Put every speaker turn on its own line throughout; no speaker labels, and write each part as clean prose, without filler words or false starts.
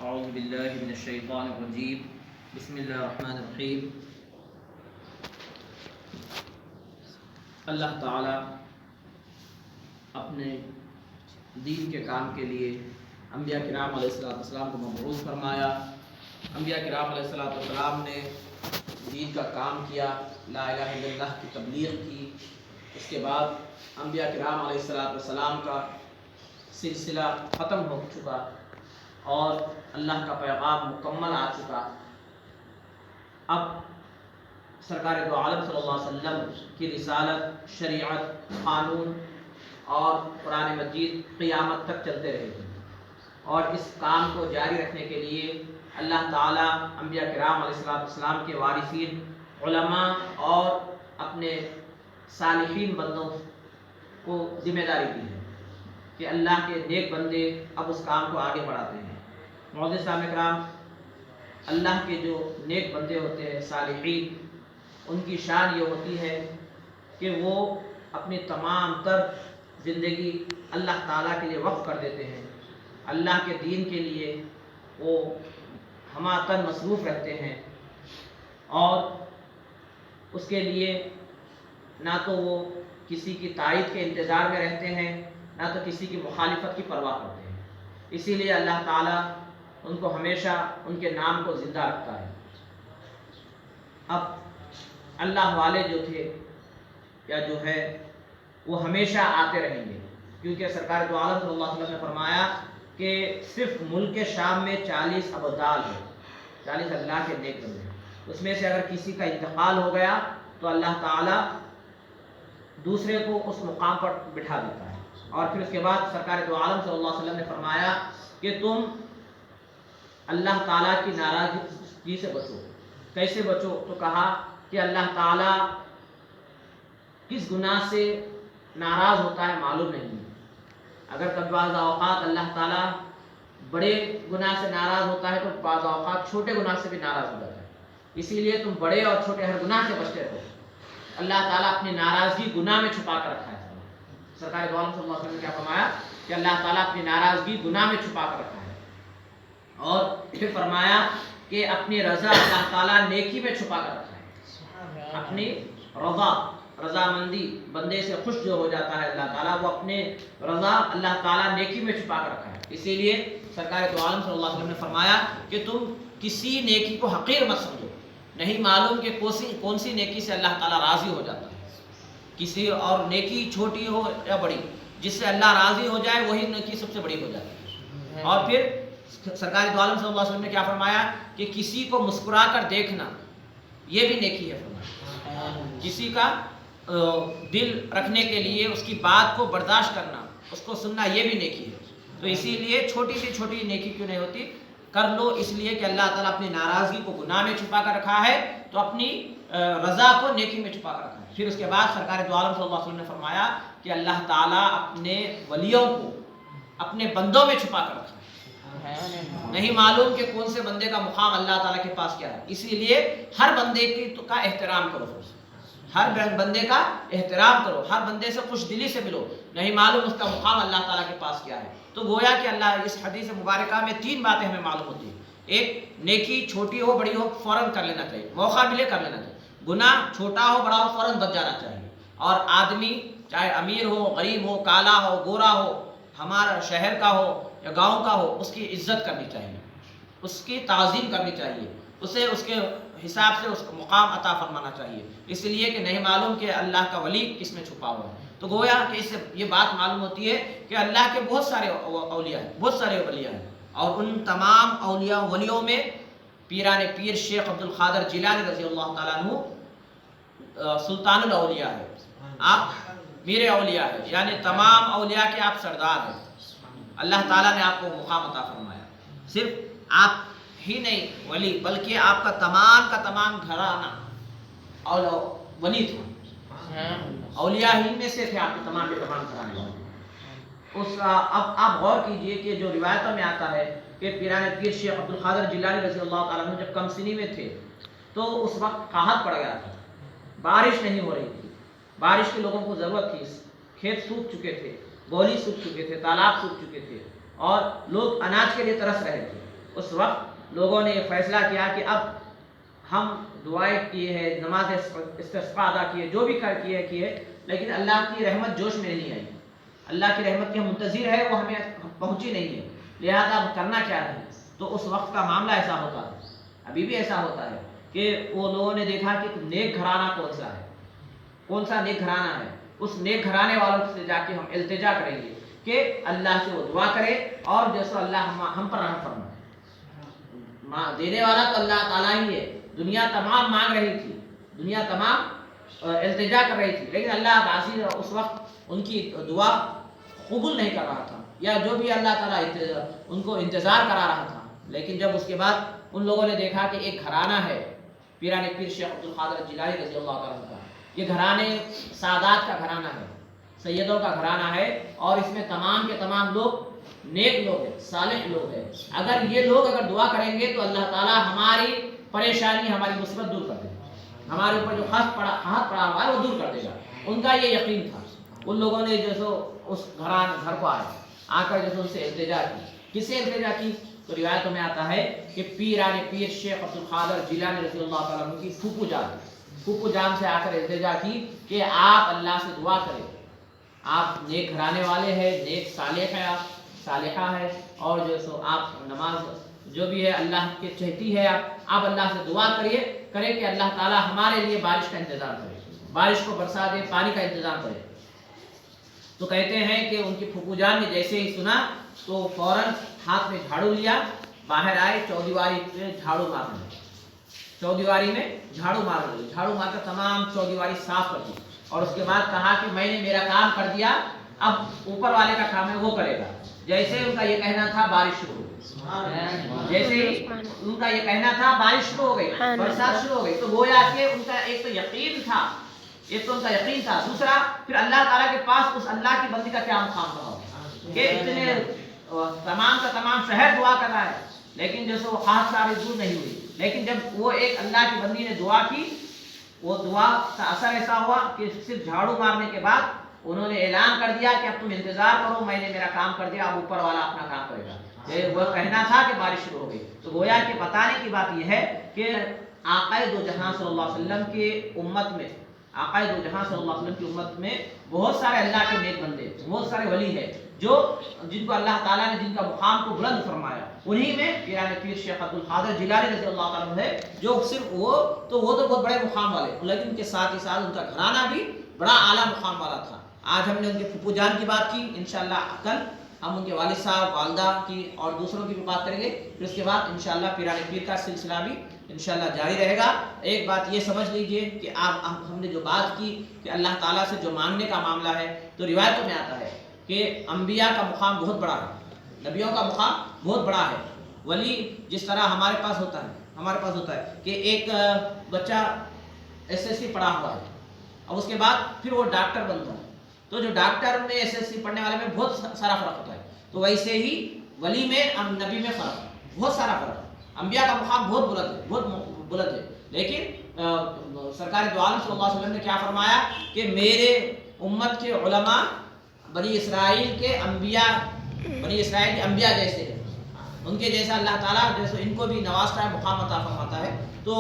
اعوذ باللہ من الشیطان الرجیم بسم اللہ الرحمن الرحیم۔ اللہ تعالیٰ اپنے دین کے کام کے لیے انبیاء کرام علیہ السلام کو مبعوث فرمایا۔ انبیاء کرام علیہ السلام نے دین کا کام کیا، لا الہ الا اللہ کی تبلیغ کی۔ اس کے بعد انبیاء کرام علیہ السلام کا سلسلہ ختم ہو چکا اور اللہ کا پیغام مکمل آ چکا۔ اب سرکار دو عالم صلی اللہ علیہ وسلم کی رسالت، شریعت، قانون اور قرآن مجید قیامت تک چلتے رہے گی، اور اس کام کو جاری رکھنے کے لیے اللہ تعالیٰ انبیاء کرام علیہ السلام کے وارثین، علماء اور اپنے صالحین بندوں کو ذمہ داری دی ہے کہ اللہ کے نیک بندے اب اس کام کو آگے بڑھاتے ہیں۔ معزز سامعین کرام، اللہ کے جو نیک بندے ہوتے ہیں، صالحین، ان کی شان یہ ہوتی ہے کہ وہ اپنی تمام تر زندگی اللہ تعالیٰ کے لیے وقف کر دیتے ہیں۔ اللہ کے دین کے لیے وہ ہمہ مصروف رہتے ہیں، اور اس کے لیے نہ تو وہ کسی کی تائید کے انتظار میں رہتے ہیں، نہ تو کسی کی مخالفت کی پرواہ کرتے ہیں۔ اسی لیے اللہ تعالیٰ ان کو ہمیشہ ان کے نام کو زندہ رکھتا ہے۔ اب اللہ والے جو تھے یا جو ہے وہ ہمیشہ آتے رہیں گے، کیونکہ سرکار دو عالم صلی اللہ علیہ وسلم نے فرمایا کہ صرف ملک شام میں 40 ابدال ہیں، 40 اللہ کے نیک بندے۔ اس میں سے اگر کسی کا انتقال ہو گیا تو اللہ تعالیٰ دوسرے کو اس مقام پر بٹھا دیتا ہے۔ اور پھر اس کے بعد سرکار دو عالم صلی اللہ علیہ وسلم نے فرمایا کہ تم اللہ تعالیٰ کی ناراضگی سے بچو۔ کیسے بچو؟ تو کہا کہ اللہ تعالیٰ کس گناہ سے ناراض ہوتا ہے معلوم نہیں۔ اگر کبھی بعض اوقات اللہ تعالیٰ بڑے گناہ سے ناراض ہوتا ہے تو بعض اوقات چھوٹے گناہ سے بھی ناراض ہو جاتا ہے۔ اسی لیے تم بڑے اور چھوٹے ہر گناہ سے بچتے رہو۔ اللہ تعالیٰ اپنی ناراضگی گناہ میں چھپا کر رکھا ہے۔ سرکار دو عالم صلی اللہ علیہ وسلم نے کیا فرمایا کہ اللہ تعالیٰ اپنی ناراضگی گناہ میں چھپا کر رکھا ہے، اور پھر فرمایا کہ اپنی رضا اللہ تعالیٰ نیکی میں چھپا کر رکھا ہے۔ اپنی رضامندی، بندے سے خوش جو ہو جاتا ہے اللہ تعالیٰ، وہ اپنے رضا اللہ تعالیٰ نیکی میں چھپا کر رکھا ہے۔ اسی لیے سرکار دو عالم صلی اللہ علیہ وسلم نے فرمایا کہ تم کسی نیکی کو حقیر مت سمجھو، نہیں معلوم کہ کون سی نیکی سے اللہ تعالیٰ راضی ہو جاتا ہے۔ کسی اور نیکی چھوٹی ہو یا بڑی، جس سے اللہ راضی ہو جائے وہی نیکی سب سے بڑی ہو جاتی ہے۔ اور پھر سرکار دو عالم صلی اللہ علیہ وسلم نے کیا فرمایا کہ کسی کو مسکرا کر دیکھنا یہ بھی نیکی ہے۔ فرمایا کسی کا دل رکھنے کے لیے اس کی بات کو برداشت کرنا، اس کو سننا، یہ بھی نیکی ہے۔ تو اسی لیے چھوٹی سی چھوٹی نیکی کیوں نہیں ہوتی، کر لو، اس لیے کہ اللہ تعالیٰ اپنی ناراضگی کو گناہ میں چھپا کر رکھا ہے، تو اپنی رضا کو نیکی میں چھپا کر رکھا ہے۔ پھر اس کے بعد سرکار دو عالم صلی اللہ علیہ وسلم نے فرمایا کہ اللہ تعالیٰ اپنے ولیوں کو اپنے بندوں میں چھپا کر رکھا ہے۔ نہیں معلوم کہ کون سے بندے کا مقام اللہ تعالیٰ کے پاس کیا ہے، اسی لیے ہر بندے کا احترام کرو، ہر بندے کا احترام کرو، ہر بندے سے خوش دلی سے ملو، نہیں معلوم اس کا مقام اللہ تعالیٰ کے پاس کیا ہے۔ تو گویا کہ اللہ اس حدیث مبارکہ میں 3 باتیں ہمیں معلوم ہوتی ہیں۔ ایک، نیکی چھوٹی ہو بڑی ہو فوراً کر لینا چاہیے، موقع ملے کر لینا چاہیے۔ گناہ چھوٹا ہو بڑا ہو فوراً بچ جانا چاہیے۔ اور آدمی چاہے امیر ہو، غریب ہو، کالا ہو، گورا ہو، ہمارا شہر کا ہو یا گاؤں کا ہو، اس کی عزت کرنی چاہیے، اس کی تعظیم کرنی چاہیے، اسے اس کے حساب سے اس کو مقام عطا فرمانا چاہیے، اس لیے کہ نہیں معلوم کہ اللہ کا ولی کس میں چھپا ہوا ہے۔ تو گویا کہ اس سے یہ بات معلوم ہوتی ہے کہ اللہ کے بہت سارے اولیاء ہیں، بہت سارے ولیاء ہیں، اور ان تمام اولیاء ولیوں میں پیران پیر شیخ عبد القادر جیلانی رضی اللہ تعالیٰ عنہ سلطان الاولیاء ہے۔ آپ میر اولیاء ہے، یعنی تمام اولیاء کے آپ سردار ہیں۔ اللہ تعالیٰ نے آپ کو مقام عطا فرمایا۔ صرف آپ ہی نہیں ولی، بلکہ آپ کا تمام گھرانہ اور ولی تھا، اولیاء ہی میں سے تھے آپ کے تمام گھرانے والے۔ اب آپ غور کیجئے کہ جو روایتوں میں آتا ہے کہ پیران پیر شیخ عبد القادر جیلانی رضی اللہ تعالیٰ عنہ جب کم سنی میں تھے تو اس وقت قحط پڑ گیا تھا، بارش نہیں ہو رہی تھی، بارش کے لوگوں کو ضرورت تھی، کھیت سوکھ چکے تھے، بولی سوکھ چکے تھے، تالاب سوکھ چکے تھے، اور لوگ اناج کے لیے ترس رہے تھے۔ اس وقت لوگوں نے یہ فیصلہ کیا کہ اب ہم دعائیں کی ہے، نماز استسقاء ادا کی ہے، جو بھی کیے، لیکن اللہ کی رحمت جوش میں نہیں آئی، اللہ کی رحمت کی منتظر ہے، وہ ہمیں پہنچی نہیں ہے، لہذا اب کرنا کیا ہے؟ تو اس وقت کا معاملہ ایسا ہوتا ہے، ابھی بھی ایسا ہوتا ہے کہ وہ لوگوں نے دیکھا کہ نیک گھرانہ کون سا نیک گھرانہ ہے، اس نیک گھرانے والوں سے جا کے ہم التجا کریں گے کہ اللہ سے وہ دعا کرے اور جیسا اللہ ہم پر رحم فرمائے۔ دینے والا تو اللہ تعالیٰ ہی ہے، دنیا تمام مانگ رہی تھی، دنیا تمام التجا کر رہی تھی، لیکن اللہ راضی اس وقت ان کی دعا قبول نہیں کر رہا تھا، یا جو بھی اللہ تعالیٰ ان کو انتظار کرا رہا تھا۔ لیکن جب اس کے بعد ان لوگوں نے دیکھا کہ ایک گھرانہ ہے پیران پیر شیخ عبد القادر جیلانی رضی اللہ تعالیٰ کا، یہ گھرانے سادات کا گھرانہ ہے، سیدوں کا گھرانہ ہے، اور اس میں تمام کے تمام لوگ نیک لوگ ہیں، صالح لوگ ہیں، اگر یہ لوگ اگر دعا کریں گے تو اللہ تعالیٰ ہماری پریشانی، ہماری مصیبت دور کر دے گا، ہمارے اوپر جو ہاتھ پڑا ہوا ہے وہ دور کر دے گا۔ ان کا یہ یقین تھا۔ ان لوگوں نے جو سو اس گھر کو آ کر جو ان سے التجا کی، کس سے التجا کی؟ تو روایتوں میں آتا ہے کہ پیران پیر شیخ عبد القادر جیلانی رضی اللہ تعالیٰ عنہ کی پھوپھو جان سے آ کر التجا کی کہ آپ اللہ سے دعا کریں، آپ نیک گھرانے والے ہیں، نیک صالح ہے، آپ صالحہ ہے، اور جو سو آپ نماز جو بھی ہے اللہ کے چہتی ہے، آپ اللہ سے دعا کریں کہ اللہ تعالیٰ ہمارے لیے بارش کا انتظام کرے، بارش کو برسا دے، پانی کا انتظام کرے۔ تو کہتے ہیں کہ ان کی پھوپھو جان نے جیسے ہی سنا تو فوراً ہاتھ میں جھاڑو لیا، باہر آئے، چودیواری میں جھاڑو مارنے، چودیواری میں جھاڑو مار کر تمام چودیواری صاف کر دی، اور اس کے بعد کہا کہ میں نے میرا کام کر دیا، اب اوپر والے کا کام ہے وہ کرے گا۔ جیسے ان کا یہ کہنا تھا بارش شروع ہو گئی، جیسے ہی ان کا یہ کہنا تھا بارش شروع ہو گئی، برسات شروع ہو گئی، تو گویا کہ ان کا ایک تو یقین تھا، دوسرا پھر اللہ تعالیٰ کے پاس اس اللہ کی بندی کا کیا مقام رہا کہ اتنے تمام کا تمام شہر دعا کر رہا ہے، لیکن جیسے وہ خاص ساری دور نہیں ہوئی، لیکن جب وہ ایک اللہ کی بندی نے دعا کی، وہ دعا کا اثر ایسا ہوا کہ صرف جھاڑو مارنے کے بعد انہوں نے اعلان کر دیا کہ اب تم انتظار کرو، میں نے میرا کام کر دیا، اب اوپر والا اپنا کام کرے گا۔ وہ کہنا تھا کہ بارش شروع ہو گئی، تو گویا کہ بتانے کی بات یہ ہے کہ آقا دو جہاں صلی اللہ علیہ وسلم کی امت میں، آقا دو جہاں صلی اللہ علیہ وسلم کی امت میں بہت سارے اللہ کے نیک بندے، بہت سارے ولی ہیں جن کو اللہ تعالیٰ نے جن کا مقام کو بلند فرمایا، انہی میں پیران پیر شیخ عبد القادر جیلانی رضی اللہ تعالیٰ عنہ ہے، جو صرف وہ تو بہت بڑے مقام والے، لیکن ان کے ساتھ ہی ساتھ ان کا گھرانہ بھی بڑا اعلیٰ مقام والا تھا۔ آج ہم نے ان کے پھوپھو جان کی بات کی، انشاءاللہ کل ہم ان کے والد صاحب، والدہ کی اور دوسروں کی بھی بات کریں گے، پھر اس کے بعد انشاءاللہ پیران پیر کا سلسلہ بھی انشاءاللہ جاری رہے گا۔ ایک بات یہ سمجھ لیجئے کہ ہم نے جو بات کی کہ اللہ تعالیٰ سے جو مانگنے کا معاملہ ہے، تو روایتوں میں آتا ہے کہ انبیاء کا مقام بہت بڑا ہے، نبیوں کا مقام بہت بڑا ہے۔ ولی جس طرح ہمارے پاس ہوتا ہے کہ ایک بچہ SSC پڑھا ہوا ہے، اب اس کے بعد پھر وہ ڈاکٹر بنتا ہے، تو جو ڈاکٹر میں SSC پڑھنے والے میں بہت سارا فرق ہوتا ہے، تو ویسے ہی ولی میں نبی میں فرق ہے، بہت سارا فرق ہے۔ انبیاء کا مقام بہت بلند ہے، لیکن سرکار دو عالم صلی اللہ علیہ وسلم نے کیا فرمایا کہ میرے امت کے علماء بنی اسرائیل کے انبیاء جیسے ہیں، ان کے جیسا اللہ تعالیٰ جیسے ان کو بھی نوازتا ہے، مقام عطا فرماتا ہے۔ تو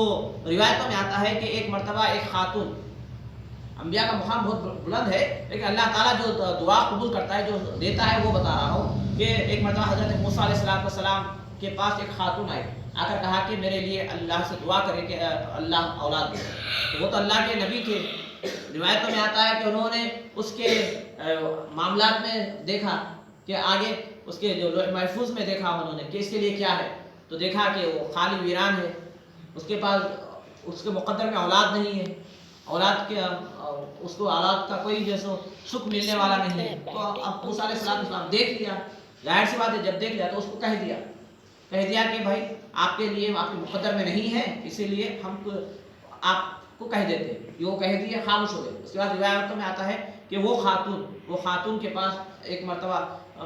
روایتوں میں آتا ہے کہ ایک مرتبہ ایک خاتون، انبیاء کا مقام بہت بلند ہے، لیکن اللہ تعالیٰ جو دعا قبول کرتا ہے، جو دیتا ہے، وہ بتا رہا ہوں کہ ایک مرتبہ حضرت موسیٰ علیہ السلام کے پاس ایک خاتون آئی، آ کر کہا کہ میرے لیے اللہ سے دعا کرے کہ اللہ اولاد دے، تو وہ تو اللہ کے نبی تھے۔ روایتوں میں آتا ہے کہ انہوں نے اس کے معاملات میں دیکھا کہ آگے اس کے جو لوح محفوظ میں دیکھا انہوں نے کہ اس کے لیے کیا ہے، تو دیکھا کہ وہ خالی ویران ہے، اس کے پاس اس کے مقدر میں اولاد نہیں ہے، اس کو اولاد کا کوئی جیسو سکھ ملنے والا نہیں ہے۔ تو اب موسیٰ علیہ السلام دیکھ لیا، ظاہر سی بات ہے جب دیکھ لیا تو اس کو کہہ دیا کہ بھائی آپ کے لیے آپ کے مقدر میں نہیں ہے، اسی لیے ہم آپ کو کہہ دیتے، یہ وہ کہہ دیے، خاموش ہو گئے۔ اس کے بعد روایتوں میں آتا ہے کہ وہ خاتون کے پاس ایک مرتبہ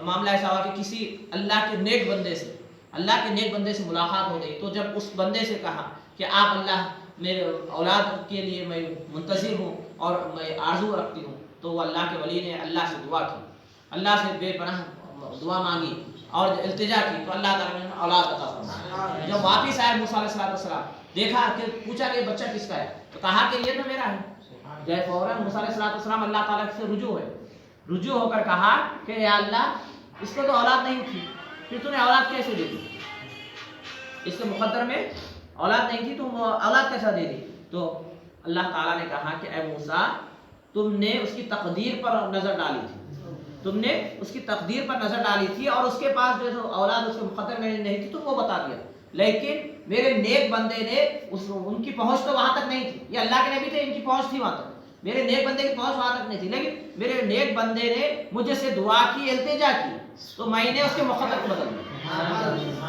معاملہ ایسا ہوا کہ کسی اللہ کے نیک بندے سے ملاقات ہو گئی، تو جب اس بندے سے کہا کہ آپ اللہ میرے اولاد کے لیے میں منتظر ہوں اور میں آرزو رکھتی ہوں، تو وہ اللہ کے ولی نے اللہ سے دعا کی، اللہ سے بے پناہ دعا مانگی اور التجا کی تو اللہ تعالیٰ نے اولاد عطا فرمائی. جب واپس آئے موسیٰ علیہ السلام دیکھا کہ پوچھا کہ بچہ کس کا ہے تو کہا کہ یہ تو میرا ہے. جب فوراً موسیٰ علیہ السلام اللہ تعالیٰ سے رجوع ہو کر کہا کہ یا اللہ اس کو تو اولاد نہیں تھی پھر تو نے اولاد کیسے دے دی؟ اس کے مقدر میں اولاد نہیں تھی تو اولاد کیسا دے دی؟ تو اللہ تعالیٰ نے کہا کہ اے موسیٰ تم نے اس کی تقدیر پر نظر ڈالی تھی اور اس کے پاس جو اولاد اس کے مقدر میں نہیں تھی تو وہ بتا دیا. لیکن میرے نیک بندے نے ان کی پہنچ تو وہاں تک نہیں تھی. یہ اللہ کے نبی تھے، ان کی پہنچ تھی وہاں تک، میرے نیک بندے کی پہنچ وہاں تک نہیں تھی. لیکن میرے نیک بندے نے مجھے سے دعا کی، التجا کی تو میں نے اس کے مقدر کو بدل دیا.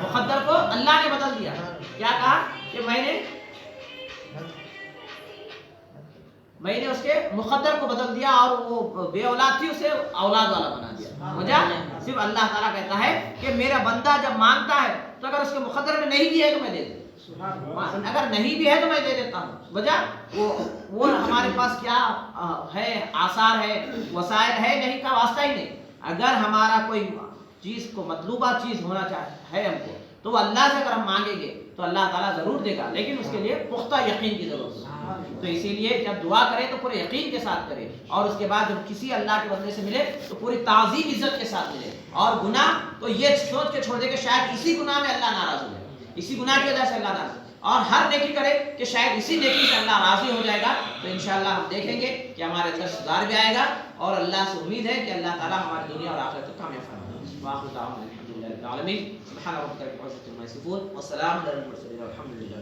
مقدر کو اللہ نے بدل دیا. کیا کہا کہ میں نے اس کے مقدر کو بدل دیا اور وہ بے اولاد تھی اسے اولاد والا بنا دیا. وجہ صرف اللہ تعالیٰ کہتا ہے کہ میرا بندہ جب مانگتا ہے تو اگر اس کے مقدر میں نہیں بھی ہے تو میں دے دیتا ہوں، اگر نہیں بھی ہے تو میں دے دیتا ہوں. وجہ وہ ہمارے پاس کیا ہے، آثار ہے، وسائل ہے، نہیں کا واسطہ ہی نہیں. اگر ہمارا کوئی چیز کو مطلوبہ چیز ہونا ہے ہم کو تو وہ اللہ سے اگر ہم مانگیں گے تو اللہ تعالیٰ ضرور دے گا، لیکن اس کے لیے پختہ یقین کی ضرورت ہے. تو اسی لیے جب دعا کرے تو پورے یقین کے ساتھ کرے، اور اس کے بعد جب کسی اللہ کے بندے سے ملے تو پوری تعظیم عزت کے ساتھ ملے. اور گناہ تو یہ سوچ کے چھوڑ دے کہ شاید اسی گناہ میں اللہ ناراض ہو جائے، اسی گناہ کی وجہ سے اللہ ناراض، اور ہر نیکی کرے کہ شاید اسی نیکی سے اللہ راضی ہو جائے گا. تو انشاءاللہ ہم دیکھیں گے کہ ہمارے اندر سدھار بھی آئے گا، اور اللہ سے امید ہے کہ اللہ تعالیٰ ہماری دنیا اور آخرت کو کامیاب فرمائے. واخر دعوانا الحمدللہ رب العالمین. سبحان ربک رب العزۃ عما یصفون والسلام علی المرسلین والحمد للہ.